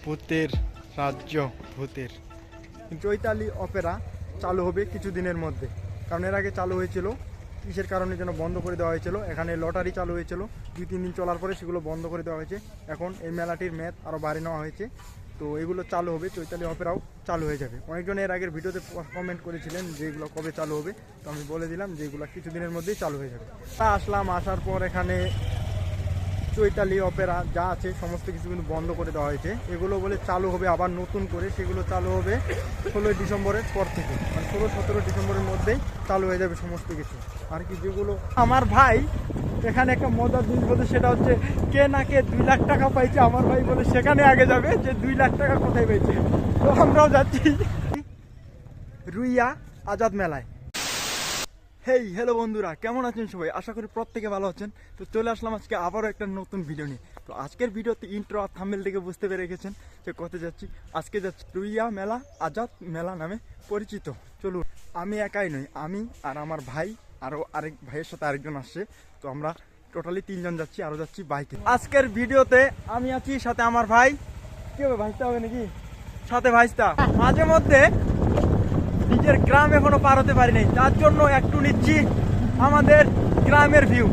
ভূতের রাজ্য ভূতের চৈতালি অপেরা চালু হবে কিছুদিনের মধ্যে। কারণ এর আগে চালু হয়েছিল, কিসের কারণে যেন বন্ধ করে দেওয়া হয়েছিল। এখানে লটারি চালু হয়েছিল, 2-3 দিন চলার পরে সেগুলো বন্ধ করে দেওয়া হয়েছে। এখন এই মেলাটির মেয়াদ আরও বাড়িয়ে নেওয়া হয়েছে, তো এগুলো চালু হবে। চৈতালি অপেরাও চালু হয়ে যাবে। অনেকজন এর আগের ভিডিওতে কমেন্ট করেছিলেন যে এগুলো কবে চালু হবে, তো আমি বলে দিলাম যে এগুলো কিছুদিনের মধ্যেই চালু হয়ে যাবে। তা আসলাম, আসার পর এখানে চৈতালি অপেরা যা আছে সমস্ত কিছু কিন্তু বন্ধ করে দেওয়া হয়েছে। এগুলো বলে চালু হবে আবার নতুন করে, সেগুলো চালু হবে 16 ডিসেম্বরের পর থেকে, মানে 16-17 ডিসেম্বরের মধ্যেই চালু হয়ে যাবে সমস্ত কিছু। আর কি যেগুলো আমার ভাই এখানে একটা মজার জিনিস বলছে, সেটা হচ্ছে কে না কে 2 লাখ টাকা পাইছে। আমার ভাই বলে সেখানে আগে যাবে যে 2 লাখ টাকা কোথায় পেয়েছে। তো আমরাও যাচ্ছি রুইয়া আজাদ মেলায়। হেই হ্যালো বন্ধুরা, কেমন আছেন সবাই? আশা করি প্রত্যেকে ভালো আছেন। তো চলে আসলাম আজকে আবারও একটা নতুন ভিডিও নিয়ে। তো আজকের ভিডিওতে ইন্ট্রো আর থাম্বনেল থেকে বুঝতে পেরে গেছেন যে কোথায় যাচ্ছি। আজকে যাচ্ছি রুইয়া মেলা, আজাদ মেলা নামে পরিচিত। চলুন, আমি একাই নই, আমি আর আমার ভাই, আরও আরেক ভাইয়ের সাথে আরেকজন আসছে। তো আমরা টোটালি 3 জন যাচ্ছি, আরও যাচ্ছি বাইকে। আজকের ভিডিওতে আমি আছি, সাথে আমার ভাই। কি হবে, ভাইস্তা হবে নাকি? সাথে ভাইস্তা। মাঝে মধ্যে নিজের গ্রাম এখনো পার হতে পারি নাই, তার জন্য একটু নিচ্ছি আমাদের গ্রামের ভিউ।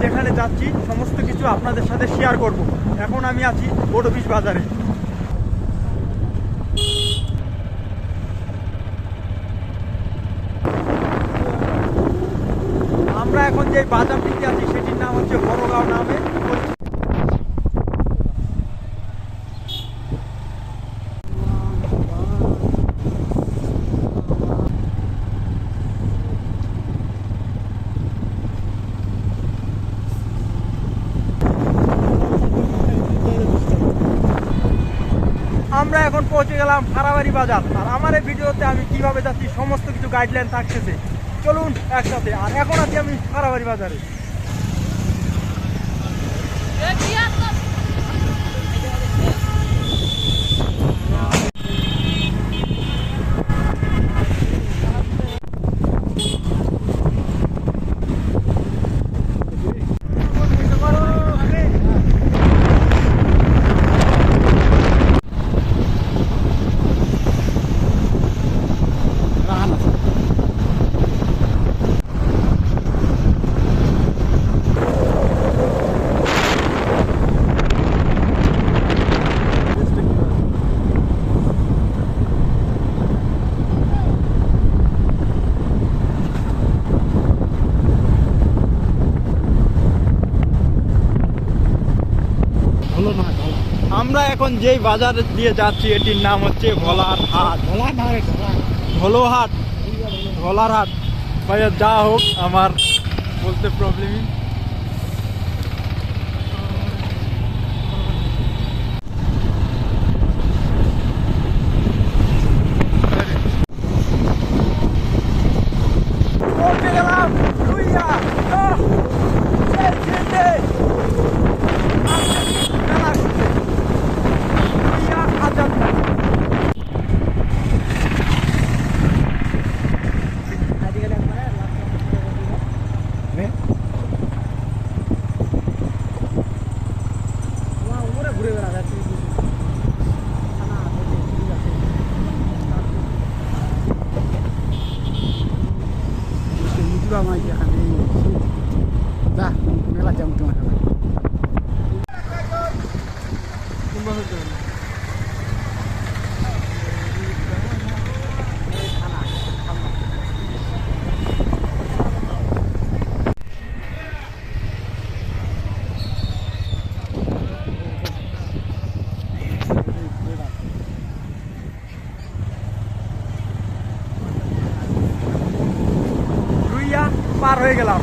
যেখানে যাচ্ছি সমস্ত কিছু আপনাদের সাথে শেয়ার করব। এখন আমি আছি বড়বিশ বাজারে। আমরা এখন যে বাজারটিতে আছি সেটির নাম হচ্ছে বড়গাঁও নামে পরিচিত। আমরা এখন পৌঁছে গেলাম ফারাবাড়ি বাজার। আর আমার এই ভিডিওতে আমি কিভাবে যাচ্ছি সমস্ত কিছু গাইডলাইন থাকতেছে, চলুন একসাথে। আর এখন আছি আমি ফারাবাড়ি বাজারে। আমরা এখন যেই বাজার দিয়ে যাচ্ছি এটির নাম হচ্ছে ভোলার হাট। ভোলাহাট, ভোলার হাট। ভাইয়া যা হোক, আমার বলতে প্রবলেমই। পৌঁছে গেলাম রুইয়া মেলা যাবো তোমার। রুইয়া পার হয়ে গেলাম,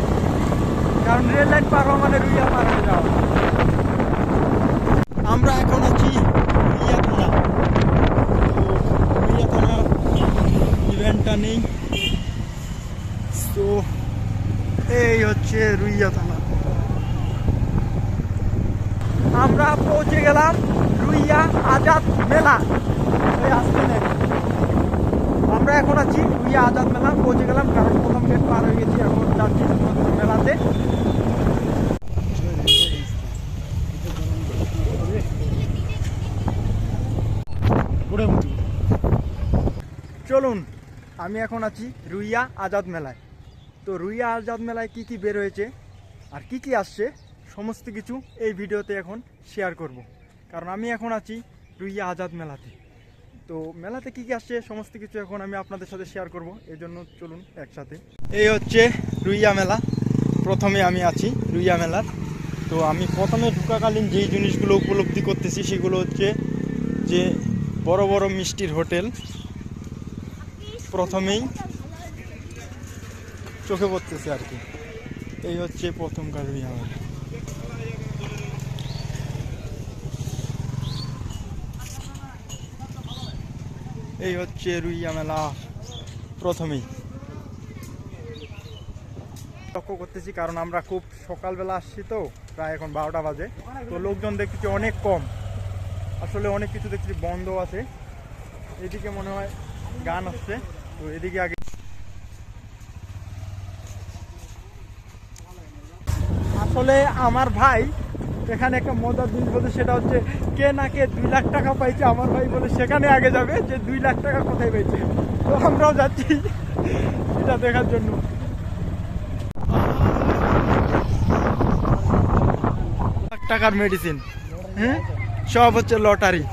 কারণ রেল লাইন পার হওয়া মানে রুইয়া পার হয়ে যাওয়া। আমরা এখন আছি রুইয়া থানা। তো রুইয়া থানা ইভেন্টটা নেই, তো এই হচ্ছে রুইয়া থানা। আমরা পৌঁছে গেলাম রুইয়া আজাদ মেলা। আমরা এখন আছি রুইয়া আজাদ মেলা, পৌঁছে গেলাম। কারণ প্রথম গেট পার হয়ে গেছি, এখন যাচ্ছি মেলাতে। চলুন, আমি এখন আছি রুইয়া আজাদ মেলায়। তো রুইয়া আজাদ মেলায় কি কি বের হয়েছে আর কি কি আসছে সমস্ত কিছু এই ভিডিওতে এখন শেয়ার করব। কারণ আমি এখন আছি রুইয়া আজাদ মেলাতে। তো মেলাতে কি কি আসছে সমস্ত কিছু এখন আমি আপনাদের সাথে শেয়ার করব, এই জন্য চলুন একসাথে। এই হচ্ছে রুইয়া মেলা, প্রথমে আমি আছি রুইয়া মেলার। তো আমি প্রথমে ঢোকাকালীন যেই জিনিসগুলো উপলব্ধি করতেছি সেগুলো হচ্ছে যে বড় বড় মিষ্টির হোটেল প্রথমেই চোখে পড়তেছে আর কি। এই হচ্ছে প্রথমকার রুইয়া মেলা। এই হচ্ছে রুইয়া মেলা প্রথমেই লক্ষ্য করতেছি, কারণ আমরা খুব সকালবেলা আসছি, তো প্রায় এখন 12টা বাজে। তো লোকজন দেখতেছি অনেক কম, আসলে অনেক কিছু দেখছি বন্ধ আছে। এদিকে মনে হয় গান হচ্ছে, তো এদিকে আগে আসলে আমার ভাই এখানে একটা মজার জিনিস বলছে, সেটা হচ্ছে কে না কে 2 লাখ টাকা পাইছে। আমার ভাই বলে সেখানে আগে যাবে যে 2 লাখ টাকা কোথায় পাইছে। তো আমরাও যাচ্ছি এটা দেখার জন্য। টাকার মেডিসিন, হ্যাঁ, সব হচ্ছে লটারি।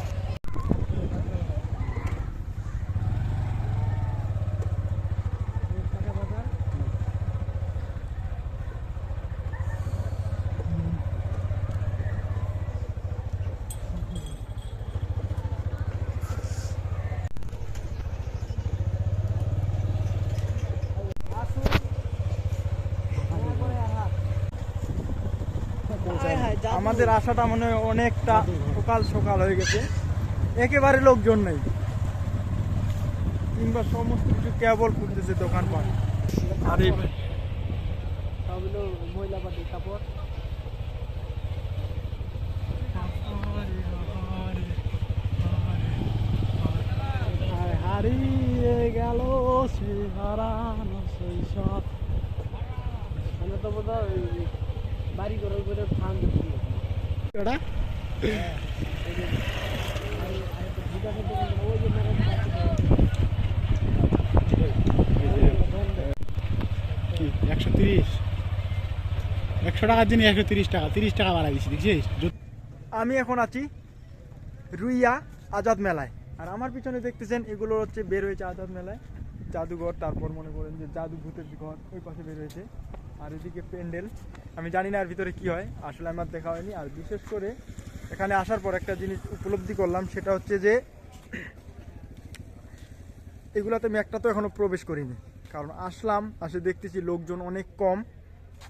আমাদের আশাটা মনে হয় অনেকটা সকাল সকাল হয়ে গেছে, একেবারে লোকজন নেই, কিংবা সমস্ত কিছু কেবল খুলতেছে দোকানপাট। আর এই মহিলাপাতি কাপড় হারিয়ে গেল সে হারানো শৈশব। আমরা তো বোধহয় বাড়ি করার করে ফান দিচ্ছি ওটা। কি 130 100 টাকার জিনিস 130 টাকা, 30 টাকা বাড়াই দিচ্ছি দেখছিস। আমি এখন আছি রুইয়া আজাদ মেলায়, আর আমার পিছনে দেখতেছেন এগুলো হচ্ছে বের হয়েছে আজাদ মেলায় জাদুঘর, তারপর মনে করেন যে জাদু ভূতের ঘর ওই পাশে বের হয়েছে। আর এদিকে প্যান্ডেল, আমি জানি না এর ভিতরে কি হয়, আসলে আমার দেখা হয়নি। আর বিশেষ করে এখানে আসার পর একটা জিনিস উপলব্ধি করলাম, সেটা হচ্ছে যে এগুলাতে আমি একটা তো এখনো প্রবেশ করিনি, কারণ আসলাম আসে দেখতেছি লোকজন অনেক কম,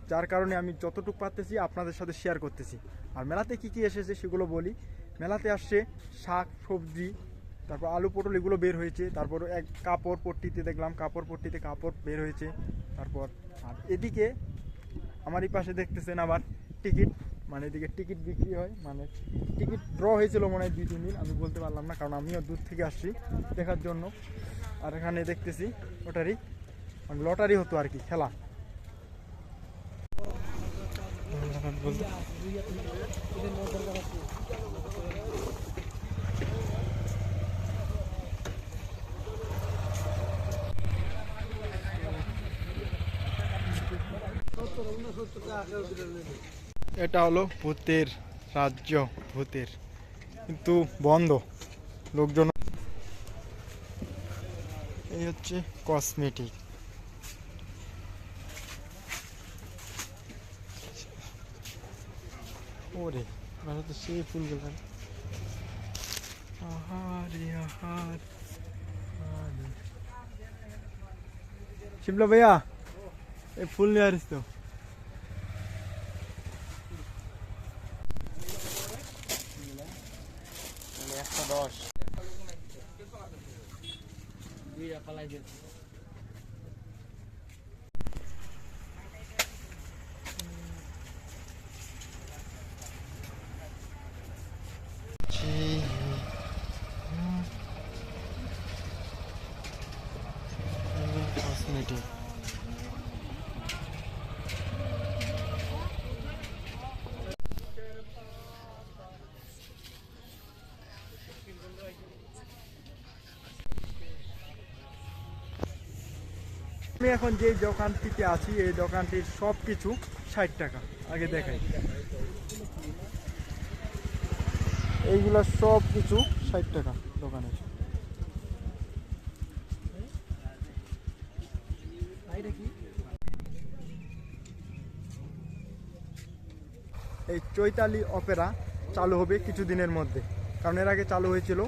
যার কারণে আমি যতটুকু পারতেছি আপনাদের সাথে শেয়ার করতেছি। আর মেলাতে কি কি এসেছে সেগুলো বলি। মেলাতে আসছে শাক সবজি, তারপর আলু পটল এগুলো বের হয়েছে। তারপর এক কাপড় পট্টিতে দেখলাম কাপড় পট্টিতে কাপড় বের হয়েছে। তারপর আর এদিকে আমার এই পাশে দেখতেছেন আবার টিকিট, মানে এদিকে টিকিট বিক্রি হয়, মানে টিকিট ড্র হয়েছিল মনে হয় 2-3 দিন, আমি বলতে পারলাম না কারণ আমিও দূর থেকে আসছি দেখার জন্য। আর এখানে দেখতেছি লটারি, মানে লটারি হতো আর কি, খেলা। এটা হলো ভূতের রাজ্য, ভূতের, কিন্তু বন্ধ, লোকজন। এই হচ্ছে কসমেটিক, ওরে মানে তো সেই ফুলগুলো। আহারে আহার, শিবলা ভাইয়া এই ফুল নিয়ে আসিস তো। Cosmetic. আমি এখন যে দোকানটিতে আছি এই দোকানটির সব কিছু 60 টাকা। আগে দেখাই, এইগুলা সব কিছু 60 টাকা দোকানের। এই চৈতালি অপেরা চালু হবে কিছুদিনের মধ্যে, কারণ এর আগে চালু হয়েছিল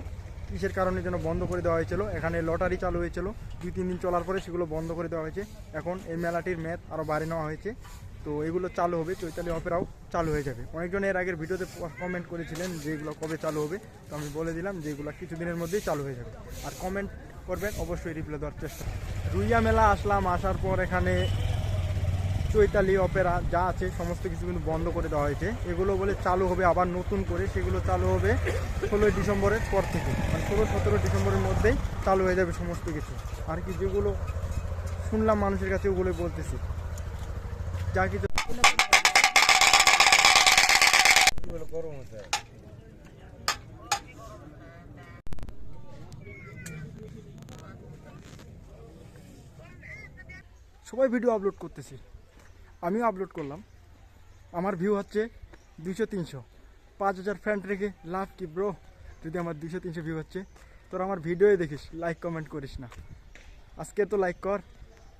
কিসের কারণে যেন বন্ধ করে দেওয়া হয়েছিল। এখানে লটারি চালু হয়েছিল, 2-3 দিন চলার পরে সেগুলো বন্ধ করে দেওয়া হয়েছে। এখন এই মেলাটির মেয়াদ আরও বাড়িয়ে নেওয়া হয়েছে, তো এগুলো চালু হবে, চৈতালি অপেরাও চালু হয়ে যাবে। অনেকজন এর আগের ভিডিওতে কমেন্ট করেছিলেন যে এগুলো কবে চালু হবে, তো আমি বলে দিলাম যে এগুলো কিছুদিনের মধ্যেই চালু হয়ে যাবে। আর কমেন্ট করবেন, অবশ্যই রিপ্লাই দেওয়ার চেষ্টা। রুইয়া মেলা আসলাম, আসার পর এখানে চৈতালি অপেরা যা আছে সমস্ত কিছু কিন্তু বন্ধ করে দেওয়া হয়েছে। এগুলো বলে চালু হবে আবার নতুন করে, সেগুলো চালু হবে 16 ডিসেম্বরের পর থেকে, মানে 16-17 ডিসেম্বরের মধ্যেই চালু হয়ে যাবে সমস্ত কিছু। আর কি যেগুলো শুনলাম মানুষের কাছে ওগুলোই বলতেছি, যা কিছু সবাই ভিডিও আপলোড করতেছি, আমিও আপলোড করলাম। আমার ভিউ হচ্ছে 200-300, 5000 ফ্রেন্ড রেখে লাভ কি ব্রো? যদি আমার 200-300 ভিউ হচ্ছে, তোর আমার ভিডিওই দেখিস, লাইক কমেন্ট করিস না। আজকে তো লাইক কর।